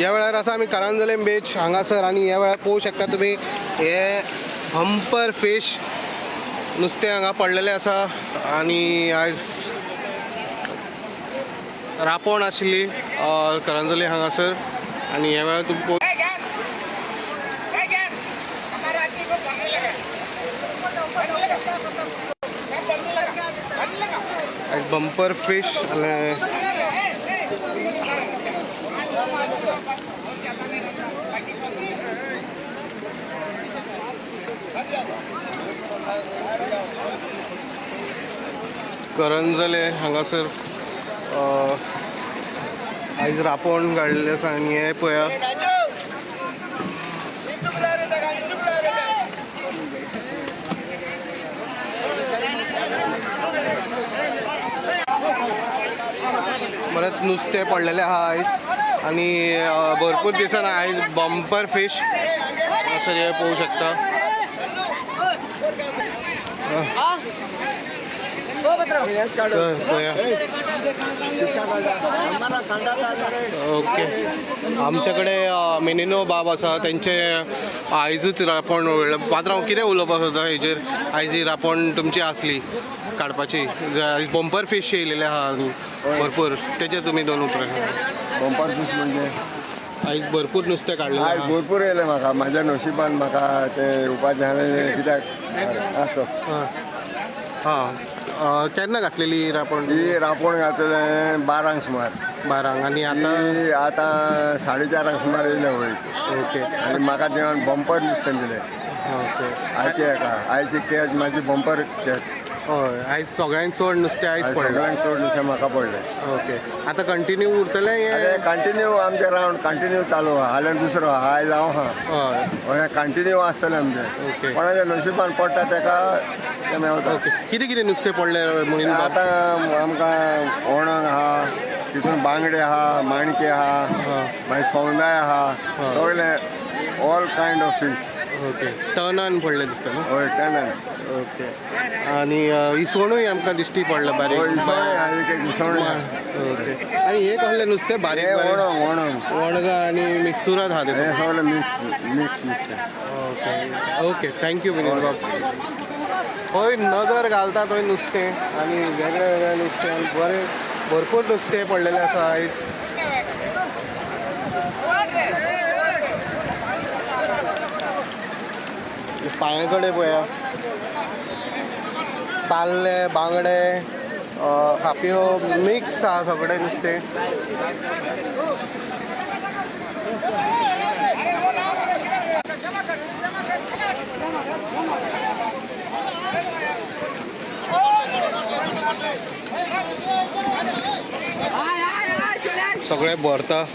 ह्या वेळार आसा आमी करंजले बीच हांगासर आनी ह्या वेळार पळोवंक शकता तुमी हे बंपर फिश नुस्तें हांगा पडलेलें आसा आनी आयज रापण आशिल्ली करंजले हांगासर आनी ह्या वेळार तुमी एक बंपर फिश करंजले हांगासर आयज रापण काडलेलें आसा आनी हे पळया बरेंच नुस्तें पडलेलें आहा आयज आनी भरपूर दिसान आयज बंपर फिश हांगासर हे पळोवंक शकता. ओके आमच्याकडे मेनिनो बाब आसा तेंचे आयजूच रापण पात्रांव कितें उलोवपाक सोदता हेजेर आयज ही रापण तुमची आसली काडपाची बंपर फिश येयलेले आहा भरपूर तेजे तुमी दोन उतरां. बंपर फिश म्हणजे आयज भरपूर नुस्तें काडलें आयज भरपूर येयलें म्हाका म्हाज्या नशिबान म्हाका ते उपाध्याय कित्याक आसतो. हां केन्ना घातलेली रापण ही रापण घातलें 12 सुमार 12 आनी आतां 4:30 सुमार येयलें वयर. ओके आनी म्हाका देवान बंपर नुस्तें दिलें. ओके आयचे हेका आयची कॅच म्हाजी बंपर कॅच. हय आयज सगळ्यांत चड नुस्तें आयज पडलें. सगळ्यांक चड नुस्तें म्हाका पडलें. ओके आतां कंटिन्यू उरतलें हे कंटिन्यू आमचे रावंड कंटिन्यू चालू आहा हाल्यार दुसरो आहा आयज हांव आहा हय कंटिन्यू आसतलें आमचें. ओके कोणाच्या नशिबान पडटा तेका तें मेवता. ओके कितें कितें नुस्तें पडलें म्हणून आतां आमकां ओणक आहा तितून बांगडे आहा माणके आहा मागीर सोवनाय आहा सगळे all kind of fish. Okay टर्नान पडलें दिसता न्हू. हय टर्नान. ओके आनी इसवणूय आमकां दिश्टी पडलें बारीक. इसवण ओके आनी हे कसलें नुस्तें बारीक ओणक वणगां आनी मिक्सुरात आहा हे सगळें मिक्स नुस्तें. ओके ओके थँक्यू विनीत बाब. खंय नजर घालता थंय नुस्तें आनी वेगळें वेगळें नुस्तें आनी बरें भरपूर नुस्तें पडलेलें आसा आयज. पांया कडेन पळया ताल्ले बांगडे खाप्यो मिक्स आहा सगळें नुस्तें. सगळे भरता.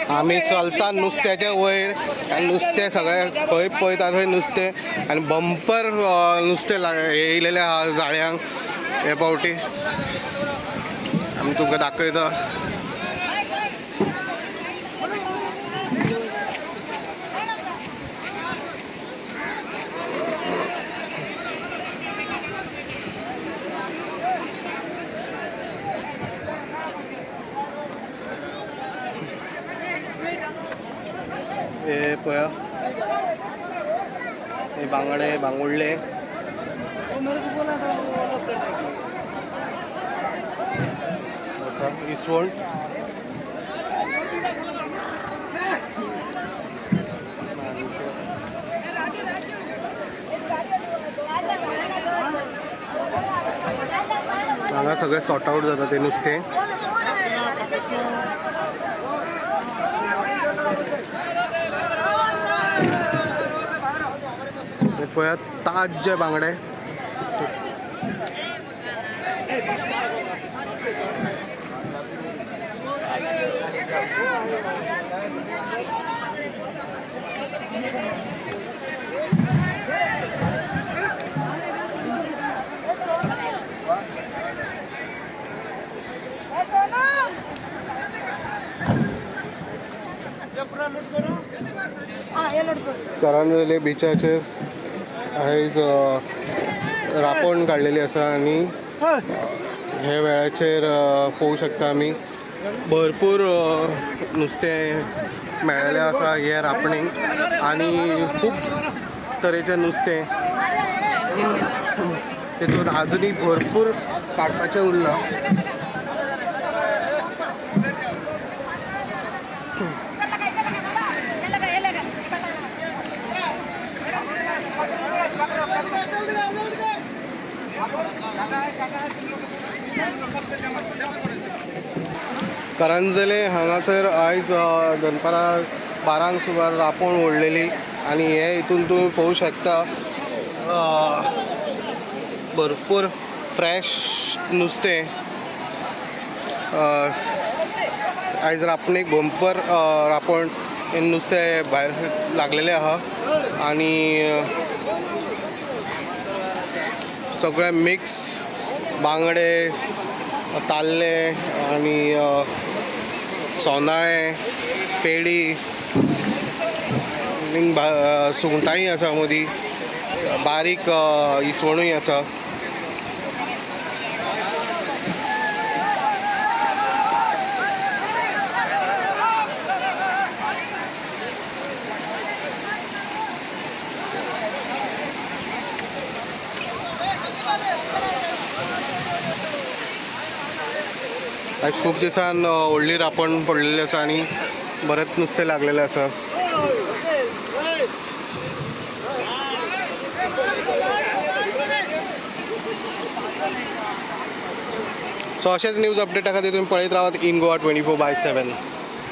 आमी चलता नुस्त्याच्या वयर आनी नुस्तें सगळें खंय पळयता थंय नुस्तें आनी बंपर नुस्तें येयलेलें आहा जाळ्यांक. हे पावटी आमी तुमकां दाखयता. हे पळया हे बांगडे बांगुडले इसवण हांगा सगळें सॉर्ट आउट जाता ते नुस्तें. पळयात ताज्जे बांगडे. करंजले बिचाचेर आयज रापण काडलेली आसा आनी हे वेळाचेर पळोवंक शकता आमी भरपूर नुस्तें मेळ्ळेलें आसा हे रापणीक आनी खूब तरेचें नुस्तें तितून आजुनूय भरपूर काडपाचें उरलां. करंजले हांगासर आयज दनपारां 12 सुमार रापण ओडलेली आनी हे हितून तूं पळोवंक शकता भरपूर फ्रेश नुस्तें आयज रापणीक बंपर रापण नुस्तें भायर लागलेलें आहा आनी सगळें मिक्स बांगडे ताल्ले आनी सोनाळे पेडी सुंगटांय आसा मदीं बारीक इसवणूय आसा. आयज खूब दिसान व्हडली रापण पडलेली आसा आनी बरेंच नुस्तें लागलेलें आसा. सो अशेंच न्यूज अपडेटा खातीर तुमी पळयत रावात इन गोवा 24/7.